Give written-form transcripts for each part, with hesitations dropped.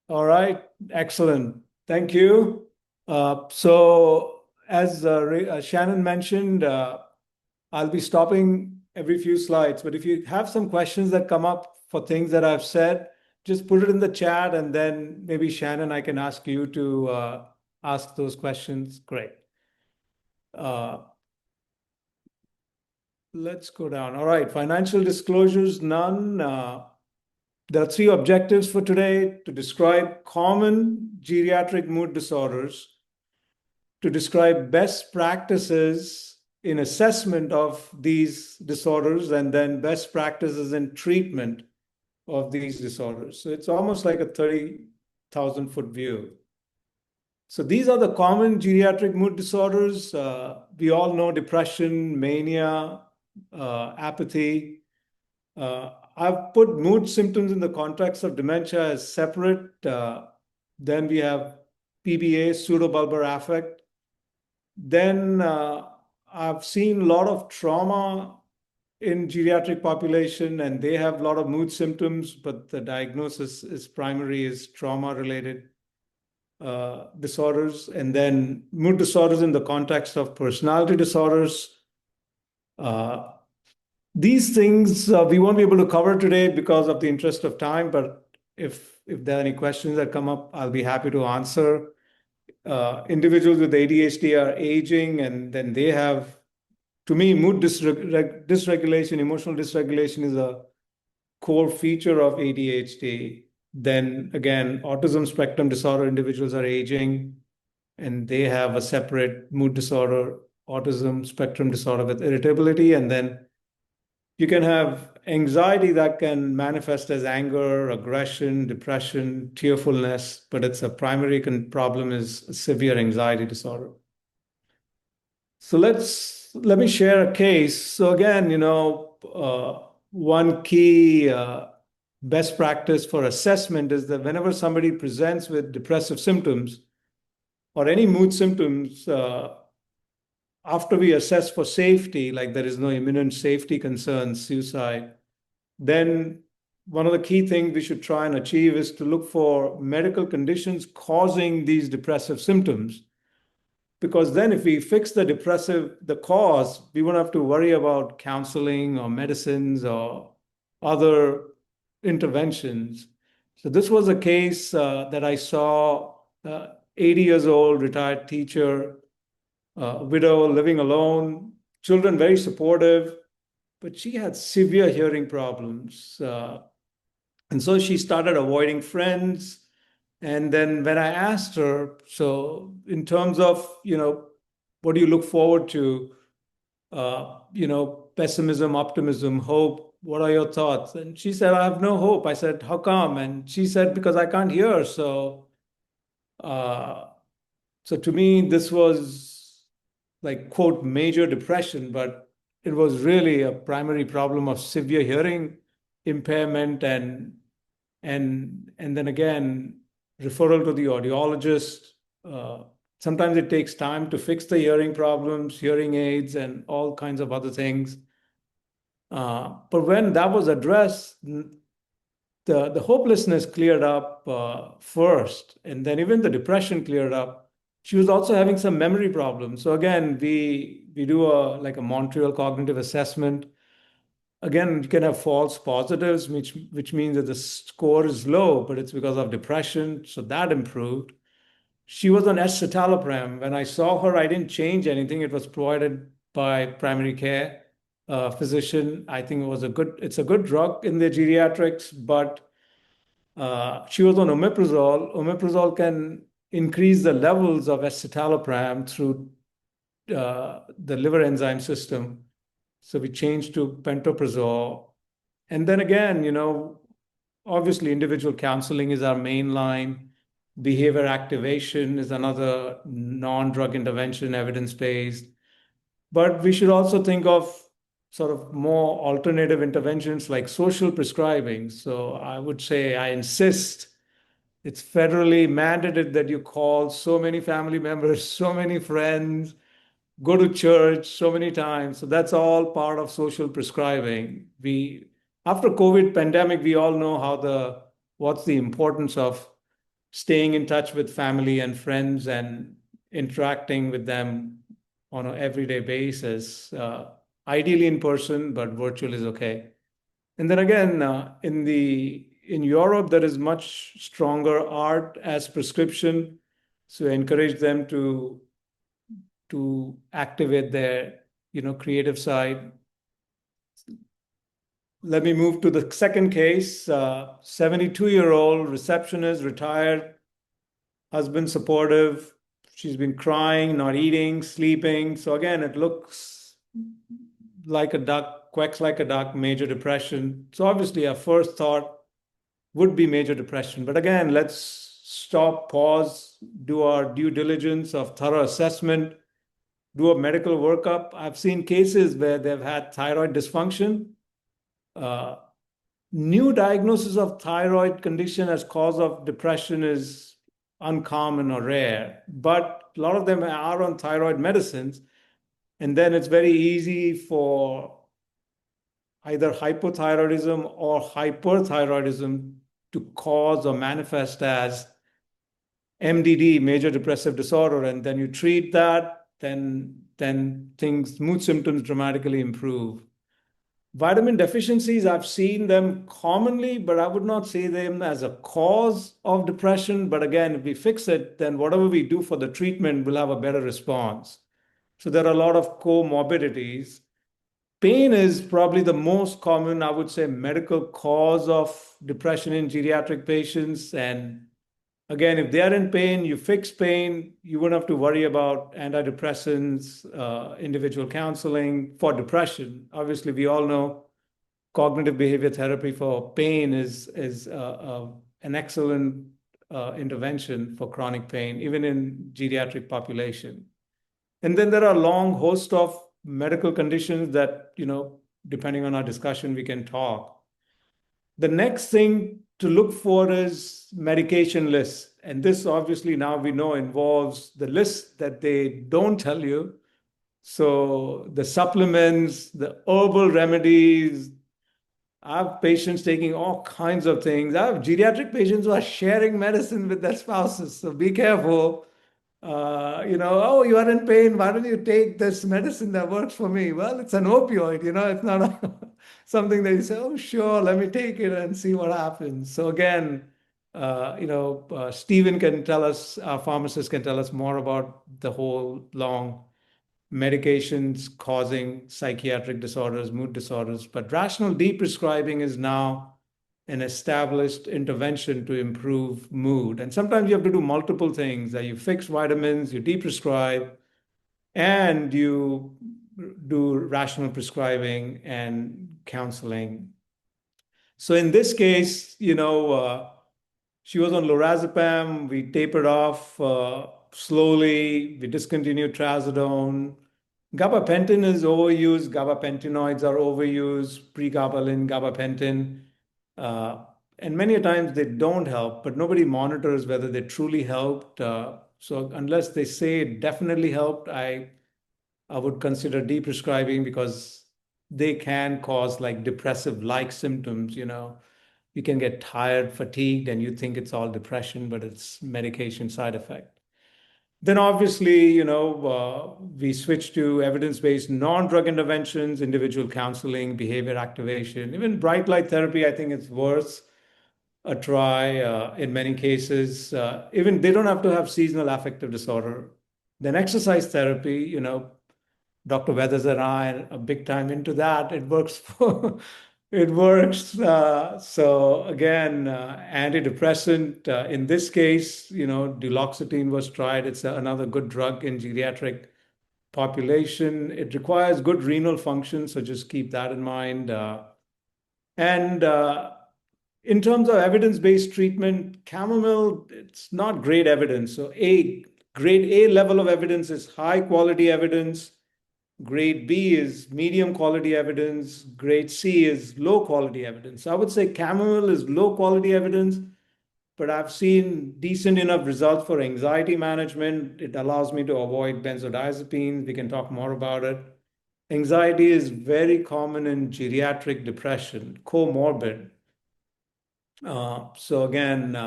All right, excellent. Thank you. As Shannon mentioned, I'll be stopping every few slides. But if you have some questions that come up for things that I've said, just put it in the chat, and then maybe Shannon, I can ask you to ask those questions. Great. Uh, let's go down. All right, financial disclosures, none. There are three objectives for today: to describe common geriatric mood disorders, to describe best practices in assessment of these disorders, and then best practices in treatment of these disorders. So it's almost like a 30,000-foot view. So these are the common geriatric mood disorders. We all know depression, mania, apathy. I've put mood symptoms in the context of dementia as separate. Then we have PBA, pseudobulbar affect. Then I've seen a lot of trauma in geriatric population, and they have a lot of mood symptoms, but the diagnosis is primary is trauma-related disorders, and then mood disorders in the context of personality disorders. Uh, these things we won't be able to cover today because of the interest of time, but if there are any questions that come up, I'll be happy to answer. Individuals with ADHD are aging, and then they have, to me, mood dysregulation, emotional dysregulation is a core feature of ADHD. Then again, autism spectrum disorder individuals are aging, and they have a separate mood disorder, autism spectrum disorder with irritability. And then you can have anxiety that can manifest as anger, aggression, depression, tearfulness, but it's a primary problem is severe anxiety disorder. So let me share a case. So again, one key best practice for assessment is that whenever somebody presents with depressive symptoms or any mood symptoms, after we assess for safety, like there is no imminent safety concerns, suicide, then one of the key things we should try and achieve is to look for medical conditions causing these depressive symptoms. Because then if we fix the cause, we won't have to worry about counseling or medicines or other interventions. So this was a case that I saw, 80 years old, retired teacher, widow, living alone, children very supportive, but she had severe hearing problems. And so she started avoiding friends. And then when I asked her, so in terms of, what do you look forward to? Pessimism, optimism, hope. What are your thoughts? And she said, I have no hope. I said, how come? And she said, because I can't hear. Uh, so to me, this was like, quote, major depression, but it was really a primary problem of severe hearing impairment, and then again, referral to the audiologist. Sometimes it takes time to fix the hearing problems, hearing aids, and all kinds of other things. But when that was addressed, the hopelessness cleared up first, and then even the depression cleared up. She was also having some memory problems. So again, we do a Montreal cognitive assessment. Again, you can have false positives, which means that the score is low, but it's because of depression. So that improved. She was on escitalopram. When I saw her, I didn't change anything. It was provided by primary care physician. I think it's a good drug in the geriatrics, but she was on omeprazole. Omeprazole can increase the levels of escitalopram through the liver enzyme system. So we changed to pantoprazole. And then again, obviously individual counseling is our main line. Behavior activation is another non-drug intervention, evidence-based. But we should also think of sort of more alternative interventions like social prescribing. So I would say I insist it's federally mandated that you call so many family members, so many friends, go to church so many times. So that's all part of social prescribing. After COVID pandemic, we all know what's the importance of staying in touch with family and friends and interacting with them on an everyday basis, ideally in person, but virtual is okay. And then again, in Europe, there is much stronger art as prescription, so I encourage them to activate their creative side. Let me move to the second case. 72-year-old receptionist, retired, husband supportive. She's been crying, not eating, sleeping. So again, it looks like a duck, quacks like a duck, major depression. So obviously, our first thought would be major depression. But again, let's stop, pause, do our due diligence of thorough assessment, do a medical workup. I've seen cases where they've had thyroid dysfunction. Uh, New diagnosis of thyroid condition as cause of depression is uncommon or rare, but a lot of them are on thyroid medicines. And then it's very easy for either hypothyroidism or hyperthyroidism to cause or manifest as MDD, major depressive disorder. And then you treat that, then mood symptoms dramatically improve. Vitamin deficiencies, I've seen them commonly, but I would not see them as a cause of depression. But again, if we fix it, then whatever we do for the treatment will have a better response. So there are a lot of comorbidities. Pain is probably the most common, I would say, medical cause of depression in geriatric patients. And again, if they are in pain, you fix pain, you won't have to worry about antidepressants, individual counseling for depression. Obviously, we all know cognitive behavior therapy for pain is an excellent intervention for chronic pain, even in geriatric population. And then there are a long host of medical conditions that, depending on our discussion, we can talk. The next thing to look for is medication lists. And this obviously now we know involves the list that they don't tell you. So the supplements, the herbal remedies. I have patients taking all kinds of things. I have geriatric patients who are sharing medicine with their spouses. So be careful. Oh, you are in pain. Why don't you take this medicine that works for me? Well, it's an opioid, it's not something that you say, oh, sure, let me take it and see what happens. So again, Stephen can tell us, our pharmacist can tell us more about the whole long medications causing psychiatric disorders, mood disorders. But rational deprescribing is now an established intervention to improve mood. And sometimes you have to do multiple things. That you fix vitamins, you deprescribe, and you do rational prescribing and counseling. So in this case, she was on lorazepam. We tapered off slowly. We discontinued trazodone. Gabapentin is overused. Gabapentinoids are overused. Pregabalin, gabapentin. Uh, and many times they don't help, but nobody monitors whether they truly helped. So unless they say it definitely helped, I would consider deprescribing because they can cause like depressive-like symptoms. You can get tired, fatigued, and you think it's all depression, but it's medication side effect. Then obviously, we switch to evidence-based non-drug interventions, individual counseling, behavior activation, even bright light therapy. I think it's worth a try in many cases. Even they don't have to have seasonal affective disorder. Then exercise therapy, Dr. Weathers and I are big time into that. It works it works. So again, antidepressant in this case, duloxetine was tried. It's another good drug in geriatric population. It requires good renal function, so just keep that in mind. And in terms of evidence-based treatment, chamomile, it's not great evidence. So grade A level of evidence is high quality evidence. Grade B is medium quality evidence. Grade C is low quality evidence. I would say chamomile is low quality evidence, but I've seen decent enough results for anxiety management. It allows me to avoid benzodiazepines. We can talk more about it. Anxiety is very common in geriatric depression, comorbid. So again,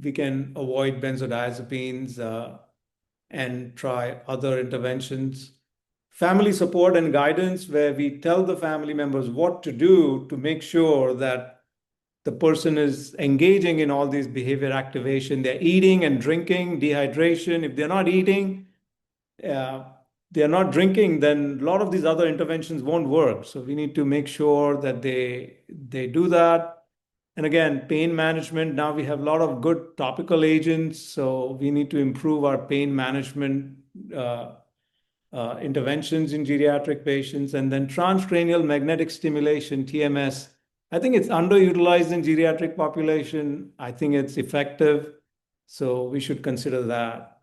we can avoid benzodiazepines and try other interventions. Family support and guidance, where we tell the family members what to do to make sure that the person is engaging in all these behavior activation. They're eating and drinking, dehydration. If they're not eating, uh, they're not drinking, then a lot of these other interventions won't work. So we need to make sure that they do that. And again, pain management. Now we have a lot of good topical agents, so we need to improve our pain management uh, interventions in geriatric patients. And then transcranial magnetic stimulation, TMS. I think it's underutilized in geriatric population. I think it's effective, so we should consider that.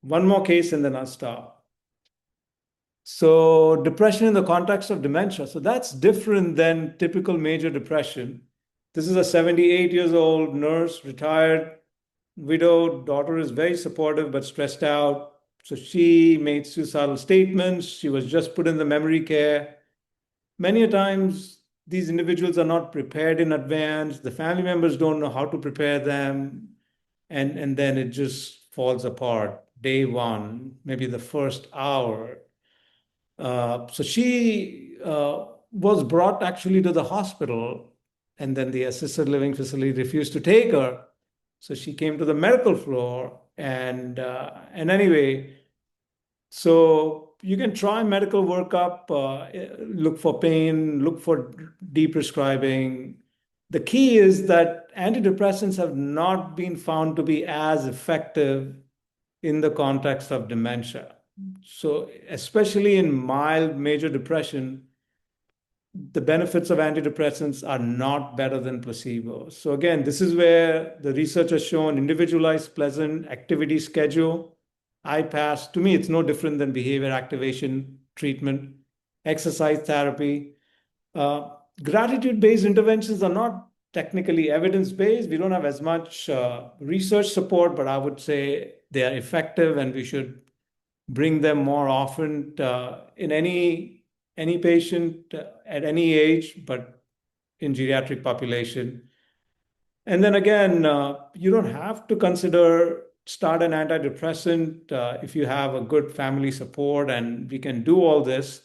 One more case and then I'll stop. So depression in the context of dementia. So that's different than typical major depression. This is a 78 years old nurse, retired, widowed, daughter is very supportive but stressed out. So she made suicidal statements. She was just put in the memory care. Many a times these individuals are not prepared in advance. The family members don't know how to prepare them. And then it just falls apart. Day one, maybe the first hour. So she was brought actually to the hospital, and then the assisted living facility refused to take her. So she came to the medical floor, and anyway, so you can try medical workup, look for pain, look for deprescribing. The key is that antidepressants have not been found to be as effective in the context of dementia. So, especially in mild major depression, the benefits of antidepressants are not better than placebo. So, again, this is where the research has shown individualized pleasant activity schedule. IPASS, to me, it's no different than behavior activation treatment, exercise therapy. Uh, Gratitude-based interventions are not technically evidence-based. We don't have as much research support, but I would say they are effective, and we should bring them more often in any patient at any age, but in geriatric population. And then again, you don't have to consider start an antidepressant if you have a good family support, and we can do all this.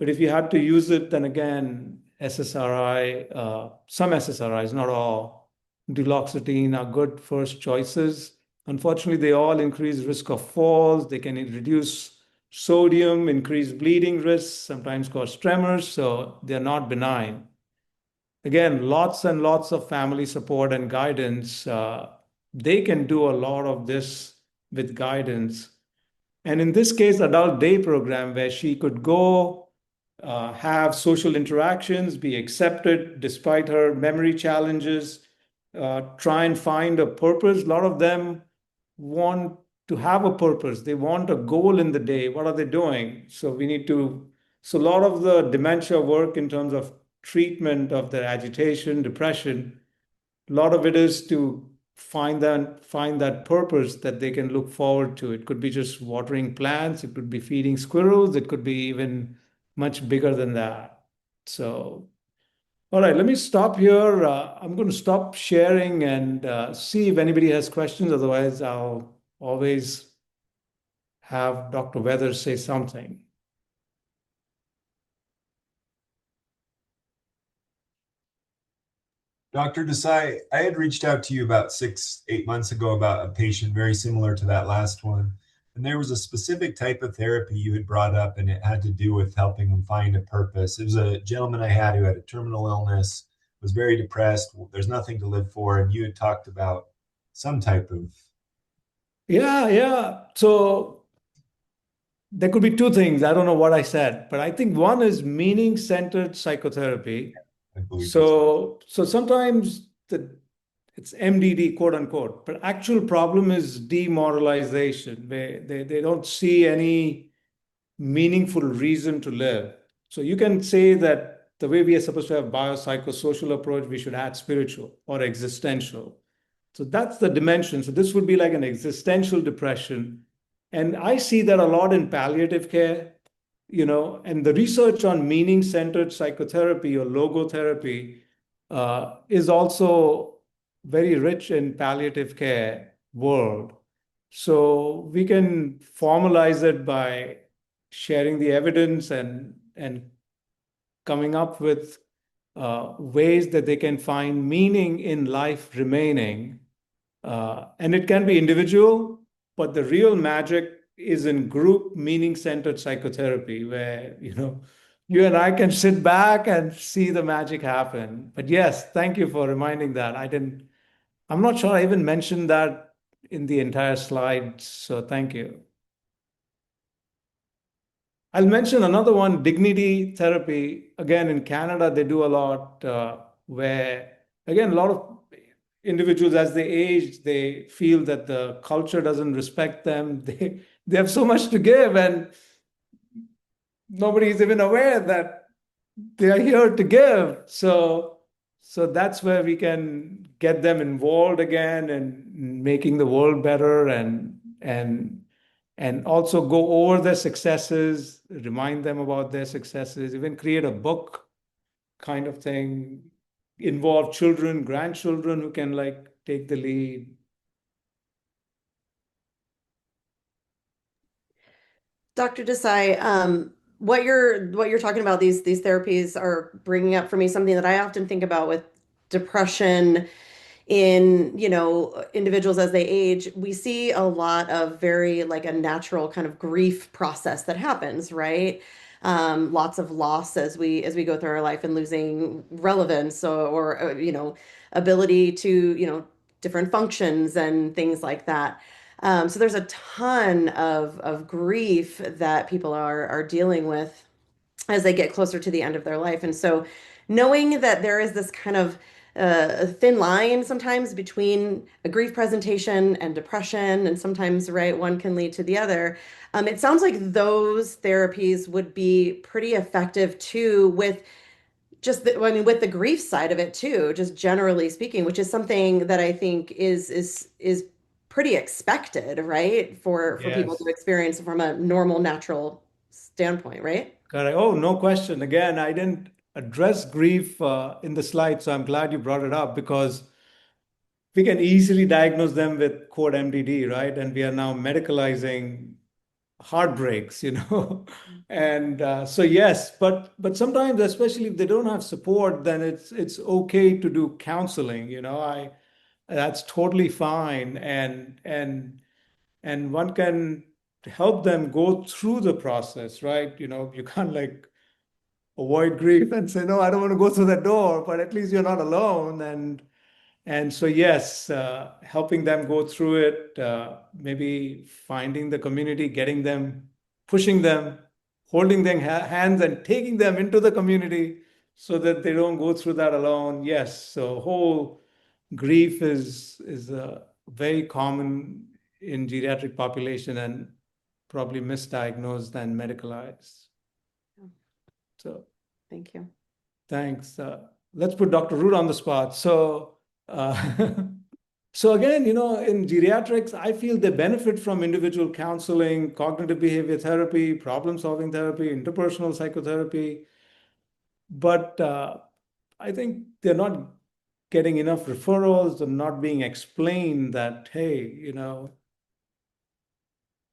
But if you had to use it, then again, SSRI, some SSRIs, not all, duloxetine are good first choices. Unfortunately, they all increase risk of falls. They can reduce sodium, increase bleeding risks, sometimes cause tremors. So they're not benign. Again, lots and lots of family support and guidance. They can do a lot of this with guidance. And in this case, adult day program where she could go have social interactions, be accepted despite her memory challenges, try and find a purpose. A lot of them want to have a purpose. They want a goal in the day. What are they doing? So we need to, so a lot of the dementia work in terms of treatment of their agitation, depression, a lot of it is to find that purpose that they can look forward to. It could be just watering plants, it could be feeding squirrels, it could be even much bigger than that. So, all right, let me stop here. I'm going to stop sharing and see if anybody has questions. Otherwise, I'll always have Dr. Weathers say something. Dr. Desai, I had reached out to you about 8 months ago about a patient very similar to that last one. And there was a specific type of therapy you had brought up, and it had to do with helping them find a purpose. It was a gentleman I had who had a terminal illness, was very depressed. There's nothing to live for. And you had talked about some type of, Yeah, yeah. So there could be two things. I don't know what I said, but I think one is meaning-centered psychotherapy. I believe you said. So sometimes it's MDD, quote unquote, but actual problem is demoralization. They don't see any meaningful reason to live. So you can say that the way we are supposed to have biopsychosocial approach, we should add spiritual or existential. So that's the dimension. So this would be like an existential depression. And I see that a lot in palliative care, and the research on meaning-centered psychotherapy or logotherapy is also very rich in palliative care world. So we can formalize it by sharing the evidence and coming up with ways that they can find meaning in life remaining. And it can be individual, but the real magic is in group meaning-centered psychotherapy, where, you and I can sit back and see the magic happen. But yes, thank you for reminding that. I'm not sure I even mentioned that in the entire slide, so thank you. I'll mention another one, dignity therapy. Again, in Canada, they do a lot where, again, a lot of individuals, as they age, they feel that the culture doesn't respect them. They have so much to give, and nobody is even aware that they are here to give. So that's where we can get them involved again and making the world better and also go over their successes, remind them about their successes, even create a book kind of thing, involve children, grandchildren who can like take the lead. Dr. Desai, what you're talking about, these therapies are bringing up for me something that I often think about with depression in, individuals as they age. We see a lot of very like a natural kind of grief process that happens, right? Lots of loss as we go through our life and losing relevance or ability to, different functions and things like that. So there's a ton of grief that people are dealing with as they get closer to the end of their life. And so knowing that there is this kind of a thin line sometimes between a grief presentation and depression, and sometimes, right, one can lead to the other. It sounds like those therapies would be pretty effective too with with the grief side of it too, just generally speaking, which is something that I think is pretty expected, right? For people to Yes. experience from a normal, natural standpoint, right? Correct. Oh, no question. Again, I didn't address grief in the slide, so I'm glad you brought it up because we can easily diagnose them with quote MDD, right? And we are now medicalizing heartbreaks, And so yes, but sometimes, especially if they don't have support, then it's okay to do counseling. I That's totally fine, and one can help them go through the process, right? You can't like avoid grief and say, no, I don't want to go through that door, but at least you're not alone. And so, yes, helping them go through it, maybe finding the community, getting them, pushing them, holding their hands and taking them into the community so that they don't go through that alone. Yes, so whole grief is very common in geriatric population and probably misdiagnosed and medicalized. So Thank you. thanks. Let's put Dr. Root on the spot. Uh, so again, in geriatrics, I feel they benefit from individual counseling, cognitive behavior therapy, problem-solving therapy, interpersonal psychotherapy. But I think they're not getting enough referrals and not being explained that, hey,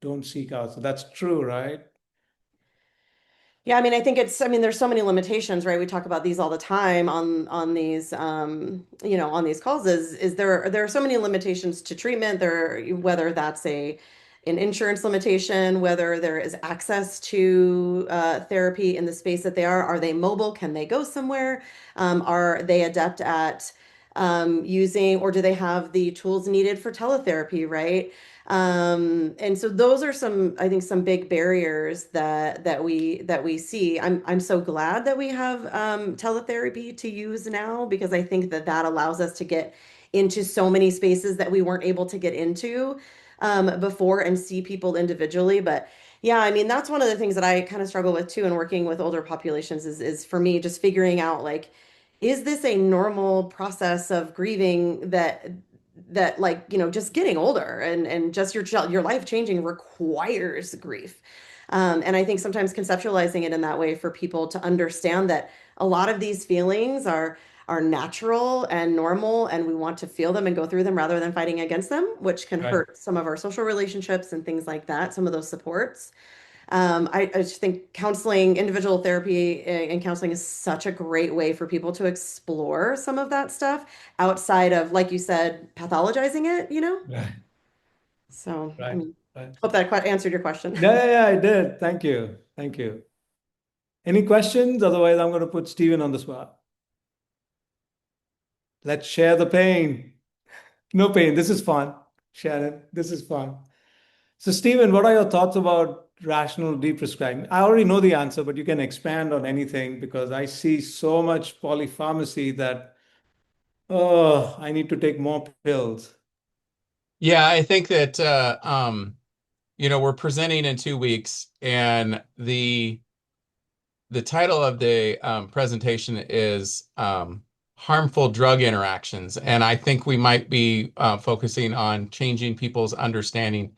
don't seek out. So that's true, right? Yeah, I mean, there's so many limitations, right? We talk about these all the time on these, on these calls. Is there are so many limitations to treatment there, whether that's an insurance limitation, whether there is access to therapy in the space that they are. Are they mobile? Can they go somewhere? Are they adept at using, or do they have the tools needed for teletherapy, right? And so those are I think, some big barriers that we see. I'm so glad that we have teletherapy to use now, because I think that allows us to get into so many spaces that we weren't able to get into before, and see people individually. But yeah, I mean, that's one of the things that I kind of struggle with too in working with older populations is for me just figuring out, like, is this a normal process of grieving that like, just getting older and just your life changing requires grief. And I think sometimes conceptualizing it in that way for people to understand that a lot of these feelings are natural and normal, and we want to feel them and go through them rather than fighting against them, which can Right. hurt some of our social relationships and things like that, some of those supports. I just think counseling, individual therapy and counseling is such a great way for people to explore some of that stuff outside of, like you said, pathologizing it, you know? Right. So, I Right. mean, Right. hope that answered your question. Yeah, I did. Thank you. Thank you. Any questions? Otherwise, I'm going to put Stephen on the spot. Let's share the pain. No pain. This is fun. Shannon, this is fun. So, Stephen, what are your thoughts about rational deprescribing? I already know the answer, but you can expand on anything because I see so much polypharmacy that, oh, I need to take more pills. Yeah, I think that we're presenting in 2 weeks, and the title of the presentation is harmful drug interactions, and I think we might be focusing on changing people's understanding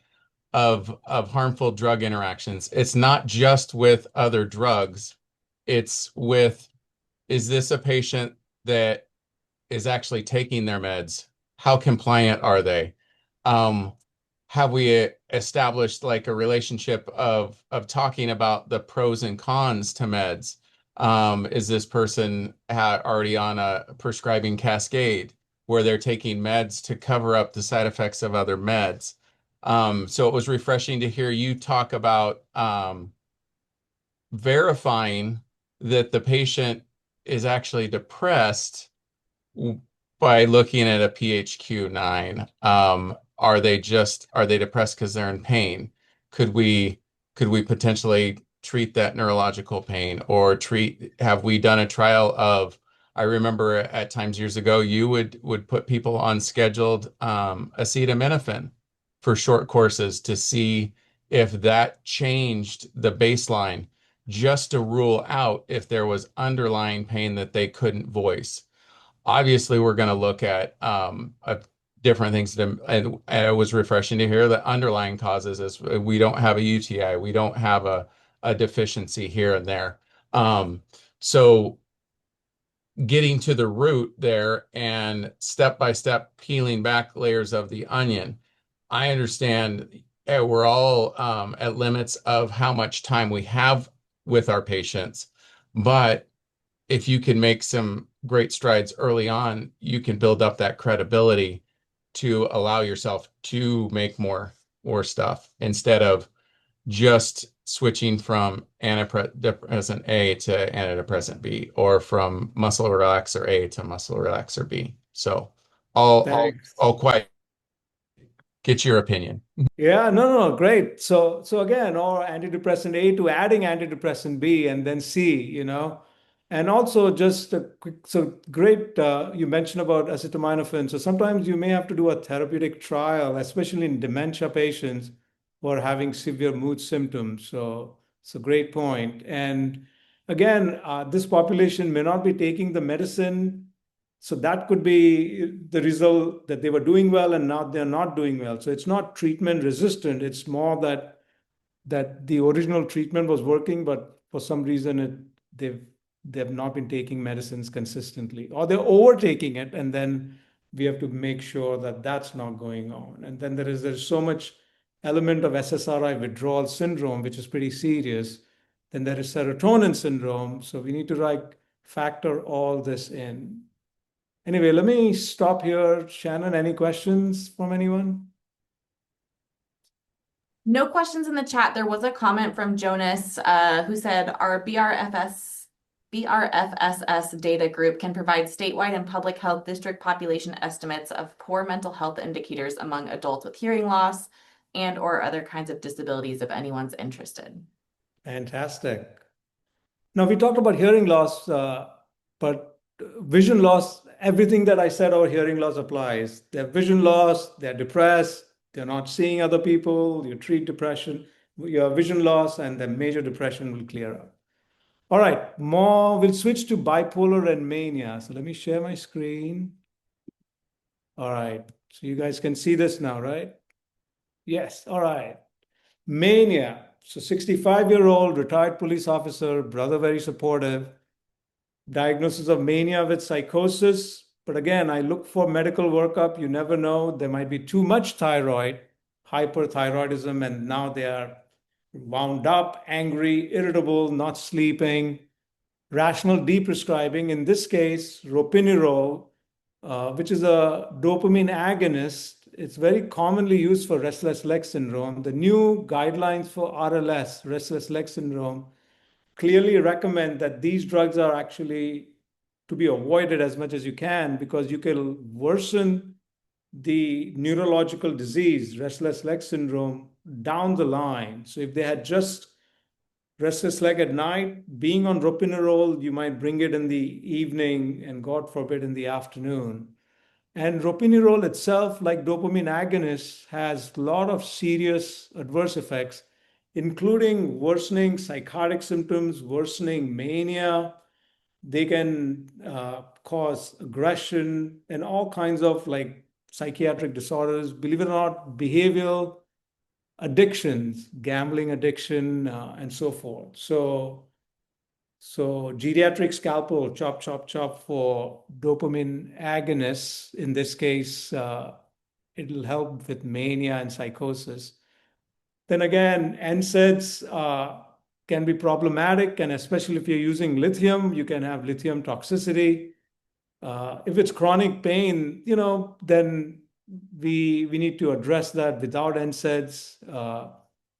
of harmful drug interactions. It's not just with other drugs. It's with, is this a patient that is actually taking their meds? How compliant are they? Um, have we established like a relationship of talking about the pros and cons to meds? Is this person already on a prescribing cascade where they're taking meds to cover up the side effects of other meds? So it was refreshing to hear you talk about verifying that the patient is actually depressed by looking at a PHQ-9. Are they depressed because they're in pain? Could we potentially treat that neurological pain, or have we done a trial of, I remember at times years ago, you would put people on scheduled acetaminophen for short courses to see if that changed the baseline, just to rule out if there was underlying pain that they couldn't voice. Obviously, we're going to look at different things, and it was refreshing to hear the underlying causes is we don't have a UTI, we don't have a deficiency here and there. So getting to the root there and step by step peeling back layers of the onion. I understand we're all at limits of how much time we have with our patients, but if you can make some great strides early on, you can build up that credibility to allow yourself to make more stuff instead of just switching from antidepressant A to antidepressant B, or from muscle relaxer A to muscle relaxer B. So Thanks. I'll quite get your opinion. Yeah, no, great. So again, or antidepressant A to adding antidepressant B and then C, And also just a quick, so great, you mentioned about acetaminophen. So sometimes you may have to do a therapeutic trial, especially in dementia patients who are having severe mood symptoms. So it's a great point. And again, this population may not be taking the medicine, so that could be the result that they were doing well and now they're not doing well. So it's not treatment resistant. It's more that the original treatment was working, but for some reason they've not been taking medicines consistently, or they're overtaking it, and then we have to make sure that that's not going on. And then there's so much element of SSRI withdrawal syndrome, which is pretty serious. Then there is serotonin syndrome. So we need to like factor all this in. Anyway, let me stop here. Shannon, any questions from anyone? No questions in the chat. There was a comment from Jonas who said our BRFSS data group can provide statewide and public health district population estimates of poor mental health indicators among adults with hearing loss and or other kinds of disabilities if anyone's interested. Fantastic. Now, we talked about hearing loss, but vision loss, everything that I said about hearing loss applies. They have vision loss, they're depressed, they're not seeing other people, you treat depression, your vision loss, and the major depression will clear up. All right, we'll switch to bipolar and mania. So let me share my screen. All right, so you guys can see this now, right? Yes, all right. Mania. So 65-year-old retired police officer, brother very supportive. diagnosis of mania with psychosis. But again, I look for medical workup. You never know. There might be too much thyroid, hyperthyroidism, and now they are wound up, angry, irritable, not sleeping. Rational deprescribing, in this case, ropinirole, which is a dopamine agonist. It's very commonly used for restless leg syndrome. The new guidelines for RLS, restless leg syndrome, clearly recommend that these drugs are actually to be avoided as much as you can because you can worsen the neurological disease, restless leg syndrome, down the line. So if they had just restless leg at night, being on ropinirole, you might bring it in the evening and God forbid in the afternoon. And ropinirole itself, like dopamine agonists, has a lot of serious adverse effects, including worsening psychotic symptoms, worsening mania. They can cause aggression and all kinds of like psychiatric disorders. Believe it or not, behavioral addictions, gambling addiction, and so forth. So geriatric scalpel, chop, chop, chop for dopamine agonists. In this case, it'll help with mania and psychosis. Then again, NSAIDs can be problematic, and especially if you're using lithium, you can have lithium toxicity. If it's chronic pain, then we need to address that without NSAIDs.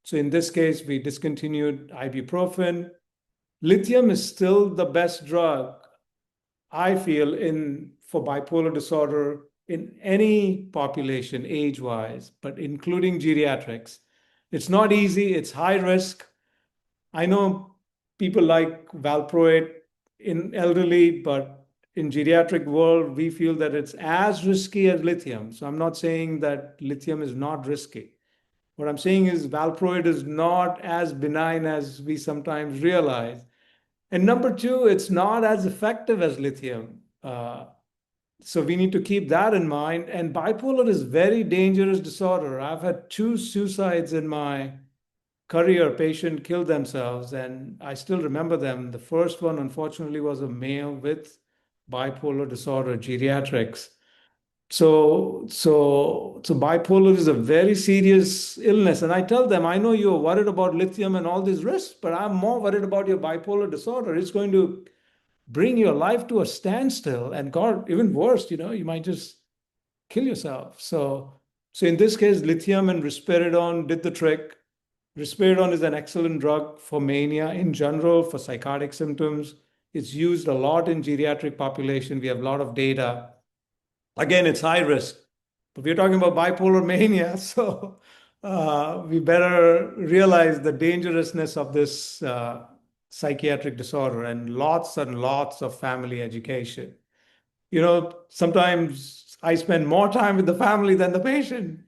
So in this case, we discontinued ibuprofen. Lithium is still the best drug, I feel, for bipolar disorder in any population, age-wise, but including geriatrics. It's not easy. It's high risk. I know people like valproate in elderly, but in geriatric world, we feel that it's as risky as lithium. So I'm not saying that lithium is not risky. What I'm saying is valproate is not as benign as we sometimes realize. And number two, it's not as effective as lithium. So we need to keep that in mind. And bipolar is very dangerous disorder. I've had 2 suicides in my career. Patient killed themselves, and I still remember them. The first one, unfortunately, was a male with bipolar disorder, geriatrics. So bipolar is a very serious illness. And I tell them, I know you're worried about lithium and all these risks, but I'm more worried about your bipolar disorder. It's going to bring your life to a standstill. And God, even worse, you might just kill yourself. So in this case, lithium and risperidone did the trick. Risperidone is an excellent drug for mania in general, for psychotic symptoms. It's used a lot in geriatric population. We have a lot of data. Again, it's high risk, but we're talking about bipolar mania, so we better realize the dangerousness of this psychiatric disorder and lots of family education. Sometimes I spend more time with the family than the patient.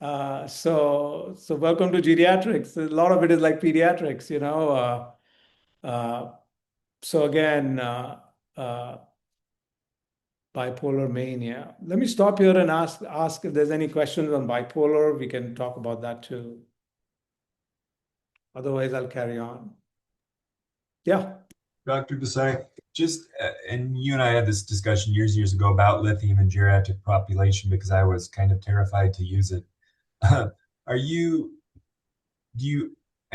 So welcome to geriatrics. A lot of it is like pediatrics, So again, bipolar mania. Let me stop here and ask if there's any questions on bipolar. We can talk about that too. Otherwise, I'll carry on. Yeah. Dr. Desai, and you and I had this discussion years ago about lithium in geriatric population because I was kind of terrified to use it. I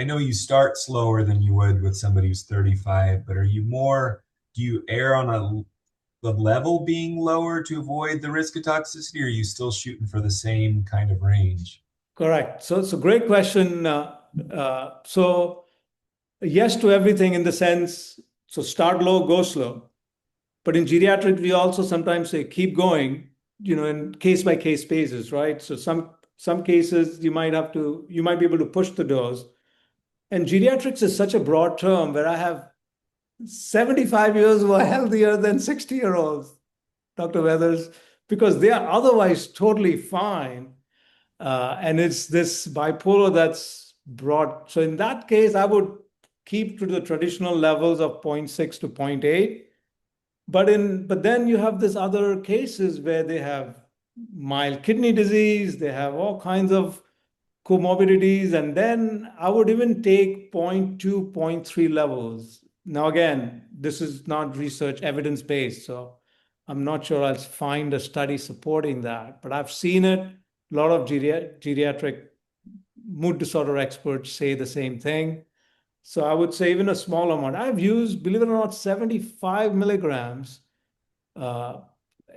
know you start slower than you would with somebody who's 35, but do you err on the level being lower to avoid the risk of toxicity, or are you still shooting for the same kind of range? Correct. So it's a great question. So yes to everything in the sense, so start low, go slow. But in geriatric, we also sometimes say keep going, in case by case basis, right? So some cases you might be able to push the dose. And geriatrics is such a broad term where I have 75 years who are healthier than 60-year-olds, Dr. Weathers, because they are otherwise totally fine. And it's this bipolar that's broad. So in that case, I would keep to the traditional levels of 0.6 to 0.8. But then you have this other cases where they have mild kidney disease, they have all kinds of comorbidities, and then I would even take 0.2, 0.3 levels. Now, again, this is not research evidence-based, so I'm not sure I'll find a study supporting that, but I've seen it. A lot of geriatric mood disorder experts say the same thing. So I would say even a small amount. I've used, believe it or not, 75 milligrams. Uh,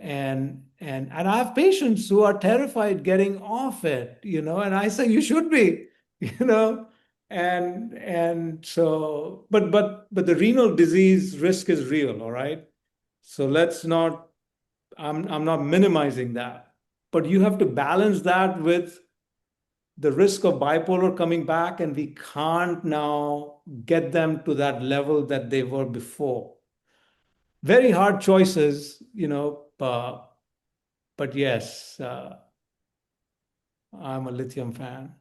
and I have patients who are terrified getting off it, and I say you should be, you know, and so, but the renal disease risk is real, all right. So let's not. I'm not minimizing that, but you have to balance that with the risk of bipolar coming back, and we can't now get them to that level that they were before. Very hard choices, but yes, I'm a lithium fan.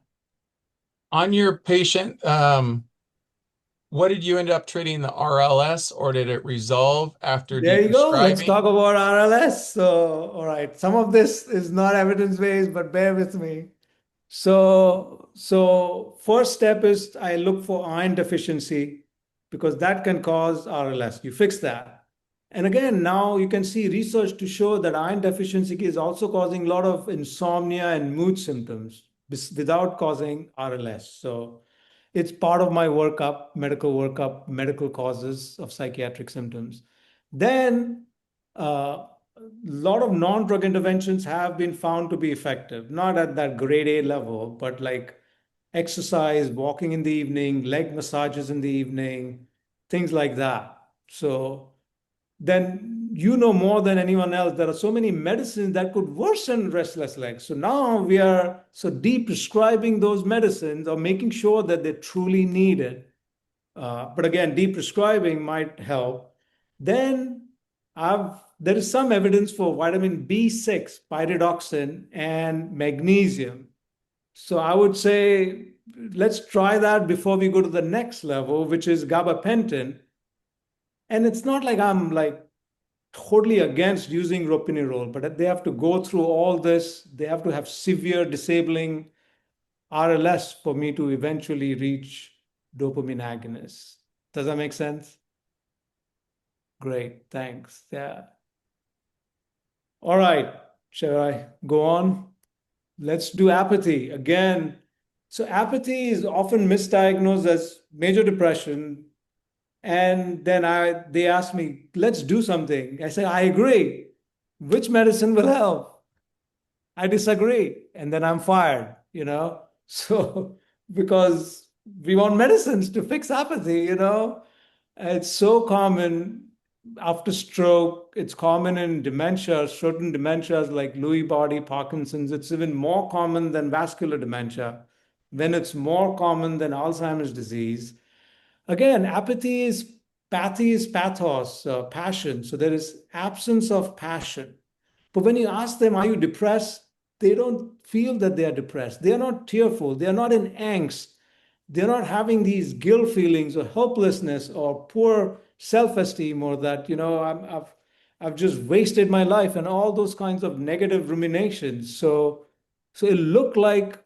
On your patient, what did you end up treating, the RLS, or did it resolve after There you go. Let's talk deprescribing? about RLS. So, all right, some of this is not evidence-based, but bear with me. So first step is I look for iron deficiency because that can cause RLS. You fix that. And again, now you can see research to show that iron deficiency is also causing a lot of insomnia and mood symptoms without causing RLS. So it's part of my workup, medical causes of psychiatric symptoms. Then a lot of non-drug interventions have been found to be effective, not at that grade A level, but like exercise, walking in the evening, leg massages in the evening, things like that. So then more than anyone else, there are so many medicines that could worsen restless legs. So now we are so de-prescribing those medicines or making sure that they truly need it. But again, de-prescribing might help. Then there is some evidence for vitamin B6, pyridoxine, and magnesium. So I would say let's try that before we go to the next level, which is gabapentin. And it's not like I'm like totally against using ropinirole, but they have to go through all this. They have to have severe disabling RLS for me to eventually reach dopamine agonists. Does that make sense? Great, thanks. Yeah. All right, shall I go on? Let's do apathy again. So apathy is often misdiagnosed as major depression. And then they asked me, let's do something. I said, I agree. Which medicine will help? I disagree. And then I'm fired. So, because we want medicines to fix apathy. It's so common after stroke. It's common in dementia, certain dementias like Lewy body, Parkinson's. It's even more common than vascular dementia. Then it's more common than Alzheimer's disease. Again, apathy is pathy is pathos, passion. So there is absence of passion. But when you ask them, are you depressed? They don't feel that they are depressed. They are not tearful. They are not in angst. They're not having these guilt feelings or helplessness or poor self-esteem or that, I've just wasted my life and all those kinds of negative ruminations. So it looked like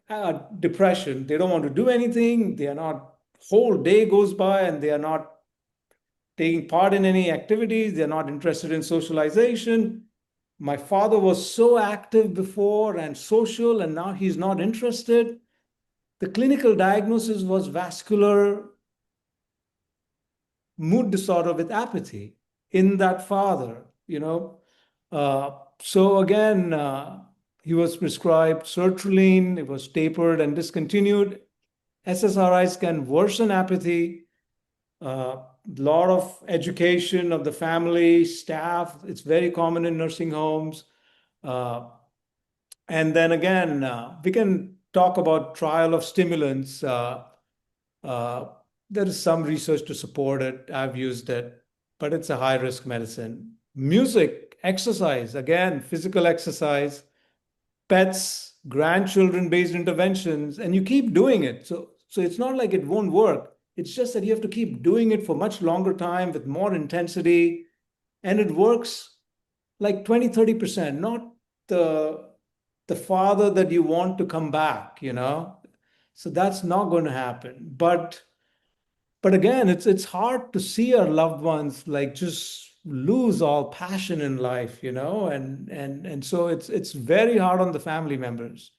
depression. They don't want to do anything. They are not, whole day goes by and they are not taking part in any activities. They're not interested in socialization. My father was so active before and social, and now he's not interested. The clinical diagnosis was vascular mood disorder with apathy in that father. So again, he was prescribed sertraline. It was tapered and discontinued. SSRIs can worsen apathy. Lot of education of the family, staff. It's very common in nursing homes. And then again, we can talk about trial of stimulants. Uh, there is some research to support it. I've used it, but it's a high risk medicine. Music, exercise, again, physical exercise, pets, grandchildren based interventions, and you keep doing it. So it's not like it won't work. It's just that you have to keep doing it for much longer time with more intensity. And it works like 20-30%, not the father that you want to come back. So that's not going to happen. But But again, it's hard to see our loved ones like just lose all passion in life, and so it's very hard on the family members.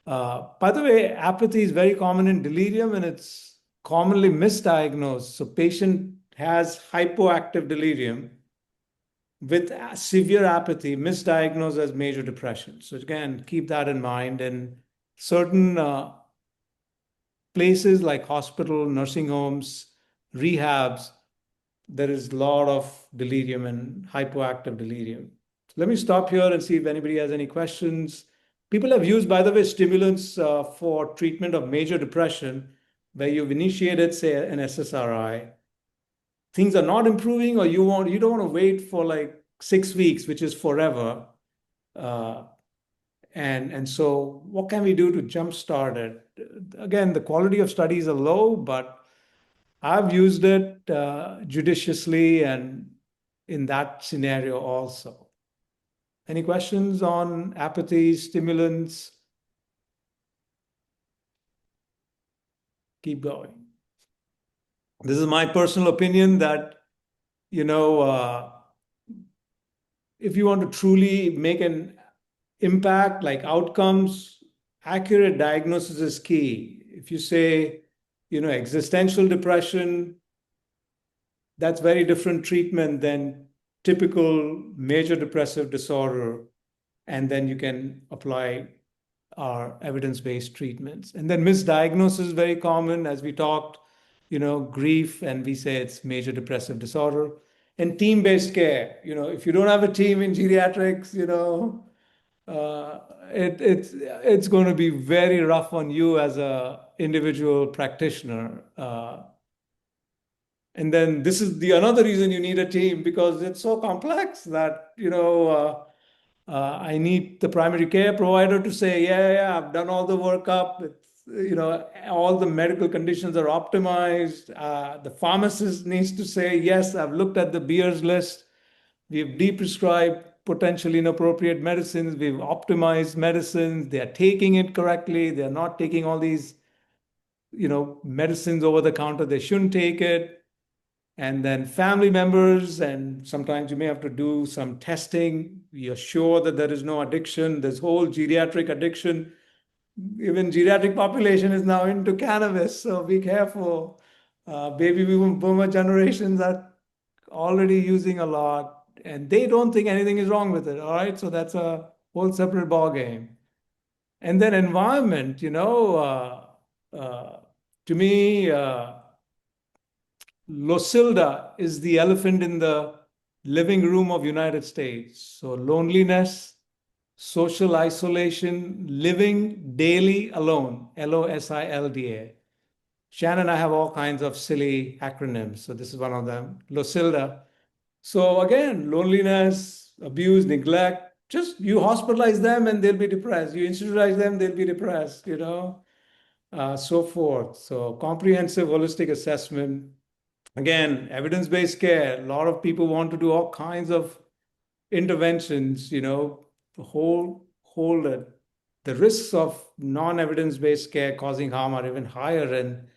By the way, apathy is very common in delirium and it's commonly misdiagnosed. So patient has hypoactive delirium with severe apathy, misdiagnosed as major depression. So again, keep that in mind. And certain places like hospital, nursing homes, rehabs, there is a lot of delirium and hypoactive delirium. So let me stop here and see if anybody has any questions. People have used, by the way, stimulants for treatment of major depression, where you've initiated, say, an SSRI. Things are not improving, or you don't want to wait for like 6 weeks, which is forever. Uh, and so what can we do to jumpstart it? Again, the quality of studies are low, but I've used it judiciously and in that scenario also. Any questions on apathy, stimulants? Keep going. This is my personal opinion that, if you want to truly make an impact, like outcomes, accurate diagnosis is key. If you say, existential depression, that's very different treatment than typical major depressive disorder. And then you can apply our evidence-based treatments. And then misdiagnosis is very common, as we talked, grief, and we say it's major depressive disorder. And team-based care, if you don't have a team in geriatrics, it's going to be very rough on you as a individual practitioner. And then this is the another reason you need a team, because it's so complex that, I need the primary care provider to say, yeah, I've done all the workup. All the medical conditions are optimized. The pharmacist needs to say, yes, I've looked at the Beers list. We've de-prescribed potentially inappropriate medicines. We've optimized medicines. They are taking it correctly. They're not taking all these, medicines over the counter. They shouldn't take it. And then family members, and sometimes you may have to do some testing. You're sure that there is no addiction. This whole geriatric addiction, even geriatric population is now into cannabis, so be careful. Baby boomer generations are already using a lot, and they don't think anything is wrong with it. All right, so that's a whole separate ball game. And then environment, to me. Losilda is the elephant in the living room of United States. So loneliness, social isolation, living daily alone, LOSILDA. Shannon and I have all kinds of silly acronyms. So this is one of them, Losilda. So again, loneliness, abuse, neglect, just you hospitalize them and they'll be depressed. You institutionalize them, they'll be depressed, so forth. So comprehensive holistic assessment. Again, evidence-based care, a lot of people want to do all kinds of interventions, hold it. The risks of non-evidence-based care causing harm are even higher in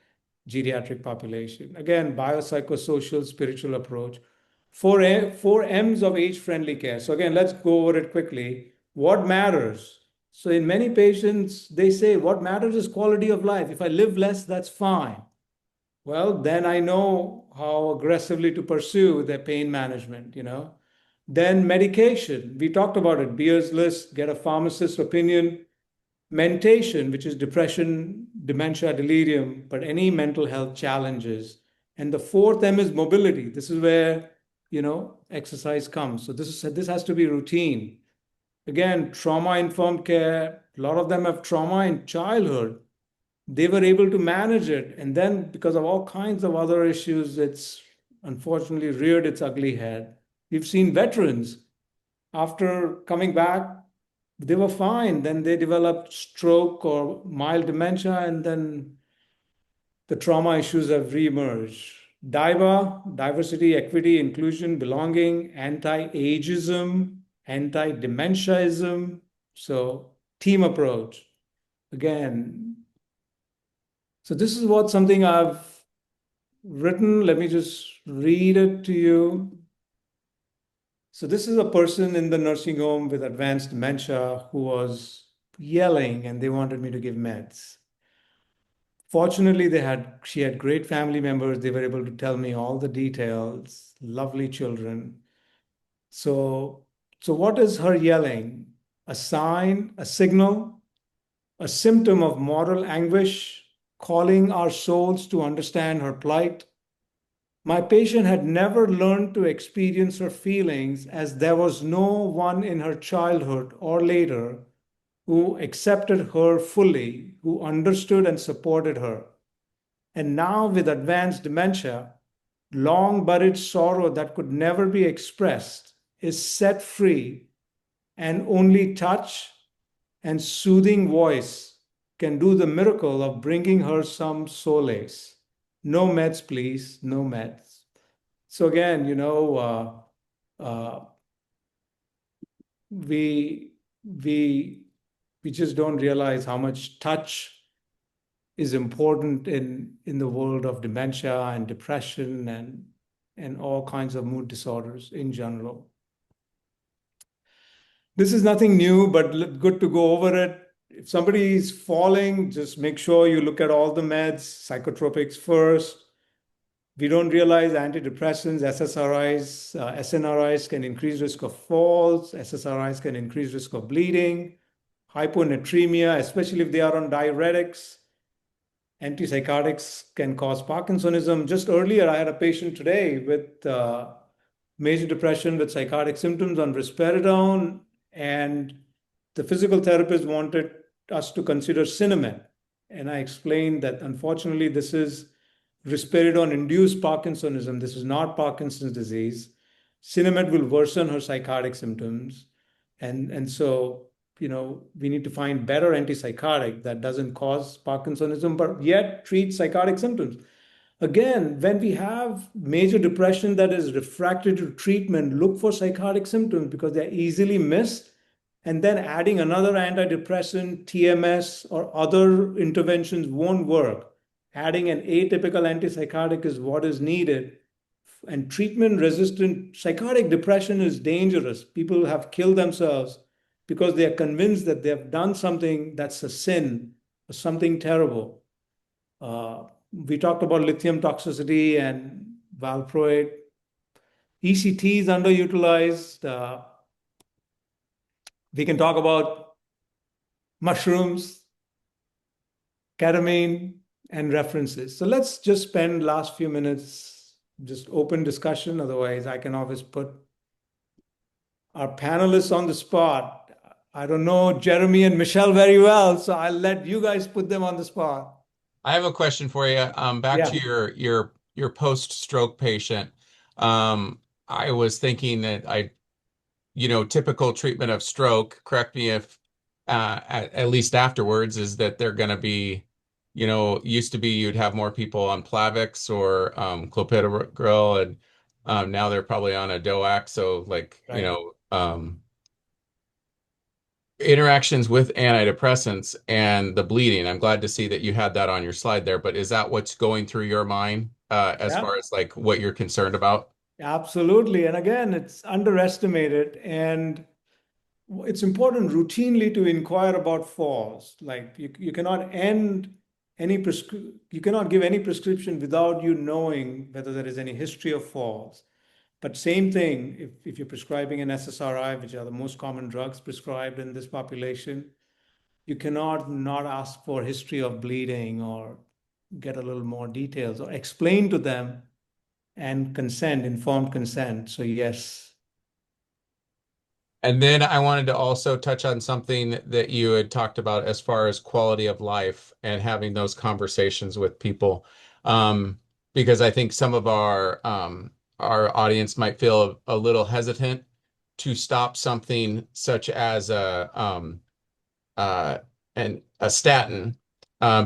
geriatric population. Again, biopsychosocial, spiritual approach. Four M's of age-friendly care. So again, let's go over it quickly. What matters? So in many patients, they say, what matters is quality of life. If I live less, that's fine. Well, then I know how aggressively to pursue their pain management, Then medication, we talked about it, Beers list, get a pharmacist's opinion. Mentation, which is depression, dementia, delirium, but any mental health challenges. And the fourth M is mobility. This is where, exercise comes. So this has to be routine. Again, trauma-informed care, a lot of them have trauma in childhood. They were able to manage it. And then because of all kinds of other issues, it's unfortunately reared its ugly head. We've seen veterans, after coming back, they were fine. Then they developed stroke or mild dementia, and then the trauma issues have reemerged. DIBA, diversity, equity, inclusion, belonging, anti-ageism, anti-dementiaism. So team approach. Again, so this is something I've written. Let me just read it to you. So this is a person in the nursing home with advanced dementia who was yelling and they wanted me to give meds. Fortunately, she had great family members. They were able to tell me all the details, lovely children. So, so what is her yelling? A sign, a signal, a symptom of moral anguish, calling our souls to understand her plight. My patient had never learned to experience her feelings as there was no one in her childhood or later who accepted her fully, who understood and supported her. And now, with advanced dementia, long buried sorrow that could never be expressed is set free, and only touch and soothing voice can do the miracle of bringing her some solace. No meds, please, no meds. So again, uh, we we we just don't realize how much touch is important in the world of dementia and depression and all kinds of mood disorders in general. This is nothing new, but good to go over it. If somebody is falling, just make sure you look at all the meds, psychotropics first. We don't realize antidepressants, SNRIs can increase risk of falls. SSRIs can increase risk of bleeding, hyponatremia, especially if they are on diuretics. Antipsychotics can cause Parkinsonism. Just earlier, I had a patient today with major depression with psychotic symptoms on risperidone, and the physical therapist wanted us to consider Cinnamon. And I explained that unfortunately, this is risperidone-induced Parkinsonism. This is not Parkinson's disease. Cinnamon will worsen her psychotic symptoms. And so, we need to find better antipsychotic that doesn't cause Parkinsonism, but yet treats psychotic symptoms. Again, when we have major depression that is refractory to treatment, look for psychotic symptoms because they're easily missed. And then adding another antidepressant, TMS, or other interventions won't work. Adding an atypical antipsychotic is what is needed. And treatment-resistant psychotic depression is dangerous. People have killed themselves because they are convinced that they have done something that's a sin or something terrible. We talked about lithium toxicity and valproate. ECT is underutilized. We can talk about mushrooms, ketamine, and references. So let's just spend last few minutes just open discussion. Otherwise, I can always put our panelists on the spot. I don't know Jeremy and Michelle very well, so I'll let you guys put them on the spot. I have a question for you. Back Yeah. to your post-stroke patient. I was thinking that typical treatment of stroke, correct me if at least afterwards, is that they're going to be, used to be you'd have more people on Plavix or clopidogrel, and now they're probably on a DOAC. So Right. interactions with antidepressants and the bleeding. I'm glad to see that you had that on your slide there, but is that what's going through your mind as Yeah, far as like what you're concerned about? absolutely. And again, it's underestimated. And it's important routinely to inquire about falls. Like you cannot you cannot give any prescription without you knowing whether there is any history of falls. But same thing, if you're prescribing an SSRI, which are the most common drugs prescribed in this population, you cannot not ask for history of bleeding or get a little more details or explain to them and consent, informed consent. So yes. And then I wanted to also touch on something that you had talked about as far as quality of life and having those conversations with people. Um, because I think some of our audience might feel a little hesitant to stop something such as uh, a statin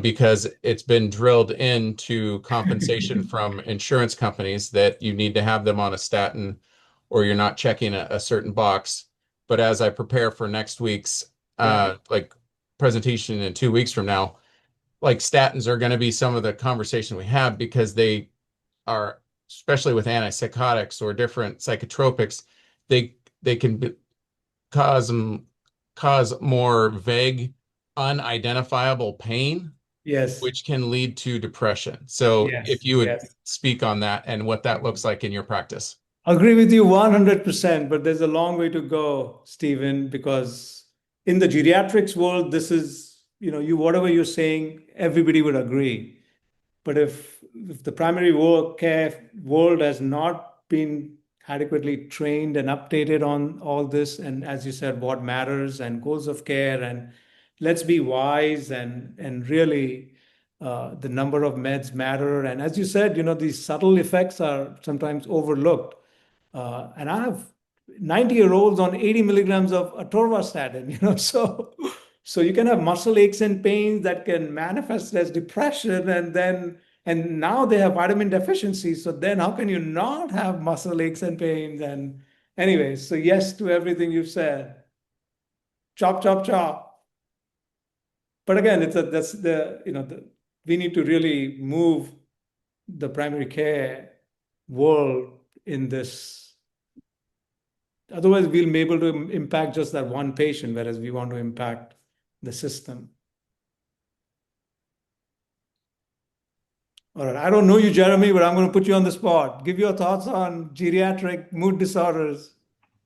because it's been drilled into compensation from insurance companies that you need to have them on a statin or you're not checking a certain box. But as I prepare for next week's Yeah. like presentation in 2 weeks from now, like statins are going to be some of the conversation we have because are, especially with antipsychotics or different psychotropics, they can cause more vague, unidentifiable pain, Yes, which can lead to depression. So if yes, you would yes. speak on that and what that looks like in your practice. Agree with you 100%, but there's a long way to go, Stephen, because in the geriatrics world, this is, whatever you're saying, everybody would agree. But if the primary care world has not been adequately trained and updated on all this, and as you said, what matters and goals of care, and let's be wise and really the number of meds matter. And as you said, these subtle effects are sometimes overlooked. And I have 90-year-olds on 80 milligrams of atorvastatin, so you can have muscle aches and pains that can manifest as depression, and now they have vitamin deficiency. So then how can you not have muscle aches and pains? And anyways, so yes to everything you've said. Chop, chop, chop. But again, that's we need to really move the primary care world in this. Otherwise, we'll be able to impact just that one patient, whereas we want to impact the system. All right. I don't know you, Jeremy, but I'm going to put you on the spot. Give your thoughts on geriatric mood disorders.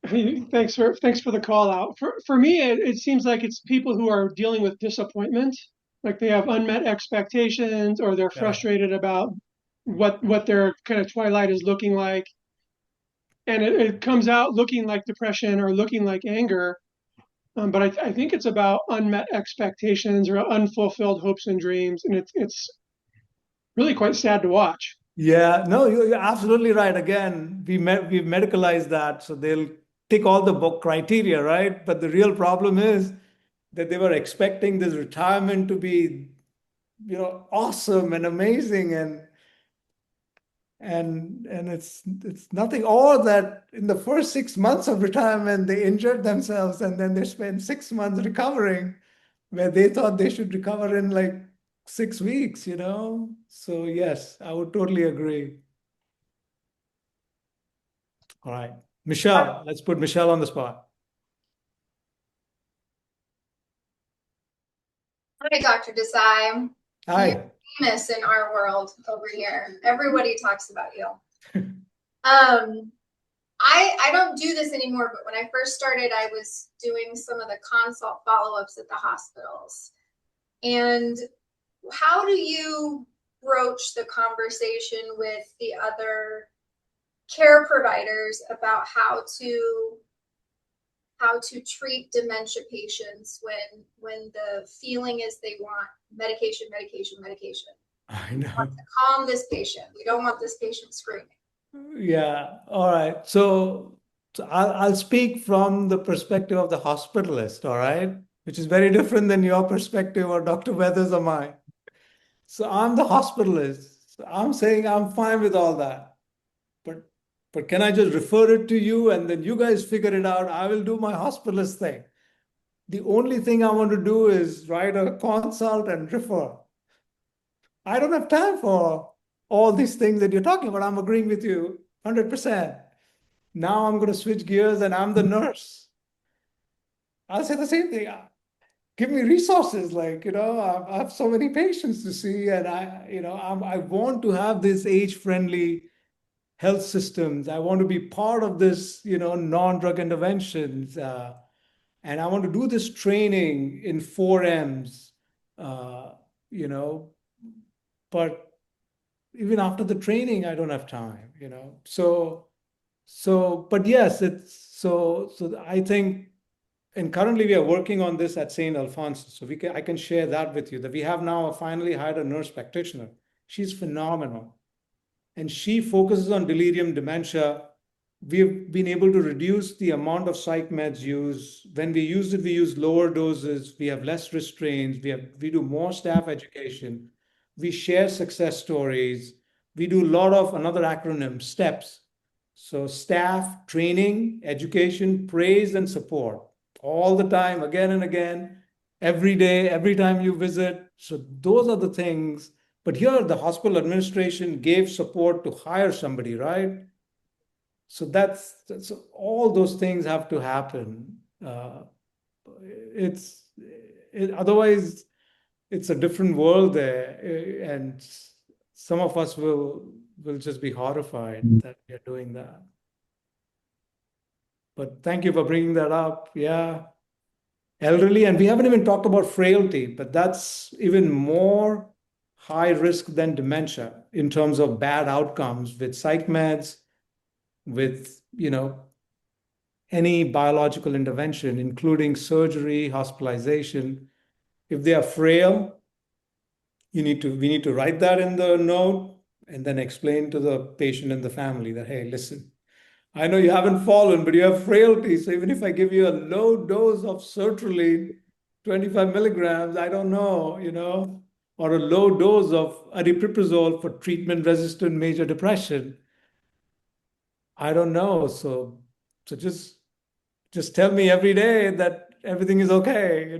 Thanks for the call out. For me, it seems like it's people who are dealing with disappointment, like they have unmet expectations, or they're Yeah. frustrated about what their kind of twilight is looking like, and it comes out looking like depression or looking like anger. But I think it's about unmet expectations or unfulfilled hopes and dreams, and it's really quite sad to watch. Yeah, no, you're absolutely right. Again, we've medicalized that, so they'll tick all the book criteria, right? But the real problem is that they were expecting this retirement to be, awesome and amazing, and it's nothing. Or that in the first 6 months of retirement they injured themselves, and then they spent 6 months recovering, where they thought they should recover in like 6 weeks. So yes, I would totally agree. All right, Michelle, let's put Michelle on the spot. Hi, Dr. Desai. Hi. You're famous in our world over here. Everybody talks about you. I don't do this anymore, but when I first started, I was doing some of the consult follow-ups at the hospitals. And how do you broach the conversation with the other care providers about how to treat dementia patients when the feeling is they want medication? I know. We want to calm this patient. We don't want this patient screaming. Yeah. All right. So I'll speak from the perspective of the hospitalist, all right, which is very different than your perspective or Dr. Weathers or mine. So I'm the hospitalist. So I'm saying I'm fine with all that. But can I just refer it to you and then you guys figure it out? I will do my hospitalist thing. The only thing I want to do is write a consult and refer. I don't have time for all these things that you're talking about. I'm agreeing with you 100%. Now I'm going to switch gears and I'm the nurse. I'll say the same thing. Give me resources. Like, I have so many patients to see, and I want to have this age-friendly health systems. I want to be part of this, non-drug interventions. And I want to do this training in 4Ms, but even after the training, I don't have time, but yes, so I think, and currently we are working on this at St. Alphonsus. So I can share that with you, that we have now finally hired a nurse practitioner. She's phenomenal. And she focuses on delirium dementia. We've been able to reduce the amount of psych meds used. When we use it, we use lower doses. We have less restraints. We do more staff education. We share success stories. We do a lot of another acronym, STEPS. So staff, training, education, praise, and support all the time, again and again, every day, every time you visit. So those are the things But here, the hospital administration gave support to hire somebody, right? So that's all those things have to happen. It's otherwise it's a different world there, and some of us will just be horrified that we are doing that. But thank you for bringing that up. Yeah, elderly, and we haven't even talked about frailty, but that's even more high risk than dementia in terms of bad outcomes with psych meds, with any biological intervention, including surgery, hospitalization. If they are frail, we need to write that in the note and then explain to the patient and the family that, hey, listen, I know you haven't fallen, but you have frailty. So even if I give you a low dose of sertraline, 25 milligrams, I don't know, or a low dose of aripiprazole for treatment-resistant major depression, I don't know. So just tell me every day that everything is okay.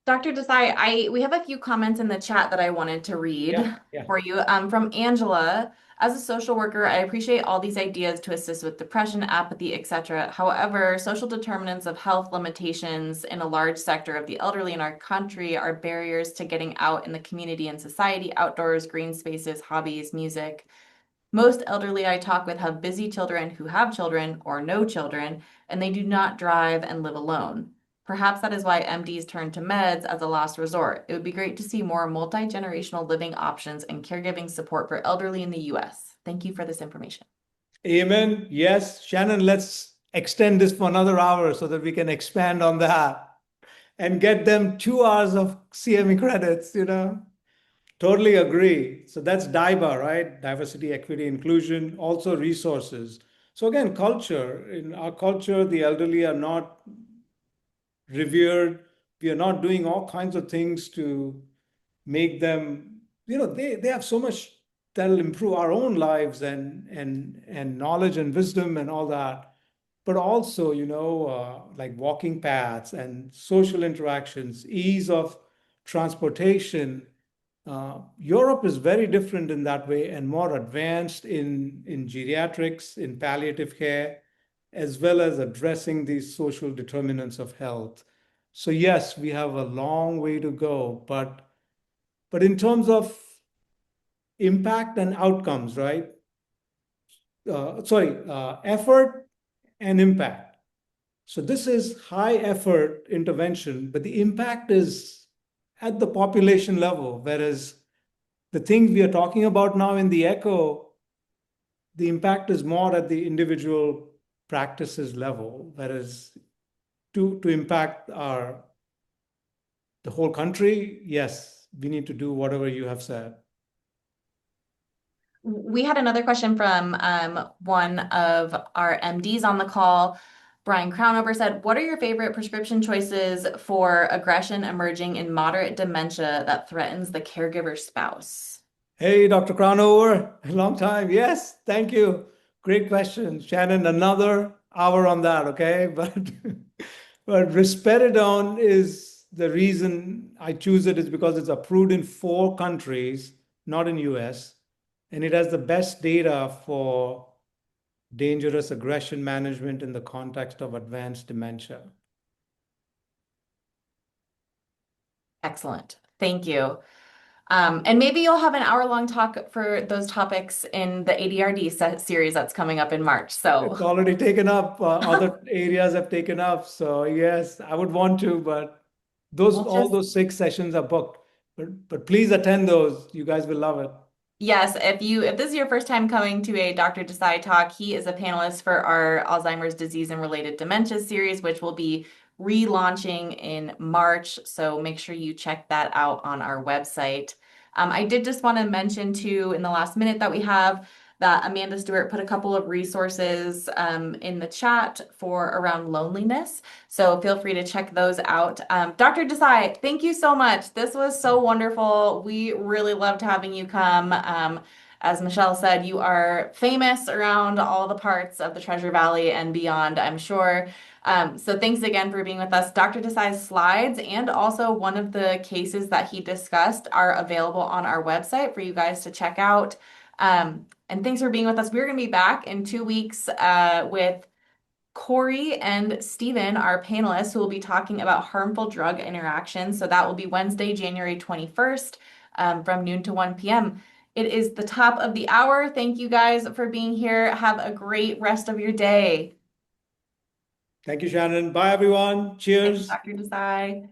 Dr. Desai, we have a few comments in the chat that I wanted to read Yeah. for you. From Angela, as a social worker, I appreciate all these ideas to assist with depression, apathy, etc. However, social determinants of health limitations in a large sector of the elderly in our country are barriers to getting out in the community and society, outdoors, green spaces, hobbies, music. Most elderly I talk with have busy children who have children or no children, and they do not drive and live alone. Perhaps that is why MDs turn to meds as a last resort. It would be great to see more multi-generational living options and caregiving support for elderly in the US. Thank you for this information. Amen. Yes. Shannon, let's extend this for another hour so that we can expand on that and get them 2 hours of CME credits. Totally agree. So that's DIBA, right? Diversity, equity, inclusion, also resources. So again, culture. In our culture, the elderly are not revered. We are not doing all kinds of things to make them, they have so much that'll improve our own lives and knowledge and wisdom and all that. But also, like walking paths and social interactions, ease of transportation. Europe is very different in that way and more advanced in geriatrics, in palliative care, as well as addressing these social determinants of health. So yes, we have a long way to go, but in terms of impact and outcomes, right? Effort and impact. So this is high effort intervention, but the impact is at the population level, whereas the things we are talking about now in the echo, the impact is more at the individual practices level, whereas to impact the whole country, yes, we need to do whatever you have said. We had another question from one of our MDs on the call. Brian Crownover said, what are your favorite prescription choices for aggression emerging in moderate dementia that threatens the caregiver's spouse? Hey, Dr. Crownover, a long time. Yes, thank you. Great question. Shannon, another hour on that, okay? But risperidone is the reason I choose it is because it's approved in 4 countries, not in US, and it has the best data for dangerous aggression management in the context of advanced dementia. Excellent. Thank you. And maybe you'll have an hour-long talk for those topics in the ADRD series that's coming up in March. So it's already taken up. Other areas have taken up. So yes, I would want to, but all those 6 sessions are booked. But please attend those. You guys will love it. Yes, if this is your first time coming to a Dr. Desai talk, he is a panelist for our Alzheimer's disease and related dementia series, which will be relaunching in March. So make sure you check that out on our website. I did just want to mention too, in the last minute that we have, that Amanda Stewart put a couple of resources in the chat for around loneliness. So feel free to check those out. Dr. Desai, thank you so much. This was so wonderful. We really loved having you come. As Michelle said, you are famous around all the parts of the Treasure Valley and beyond, I'm sure. So thanks again for being with us. Dr. Desai's slides and also one of the cases that he discussed are available on our website for you guys to check out. And thanks for being with us. We're going to be back in 2 weeks with Corey and Steven, our panelists, who will be talking about harmful drug interactions. So that will be Wednesday, January 21st, from noon to 1 p.m. It is the top of the hour. Thank you guys for being here. Have a great rest of your day. Thank you, Shannon. Bye, everyone. Thanks, Cheers. Dr. Desai.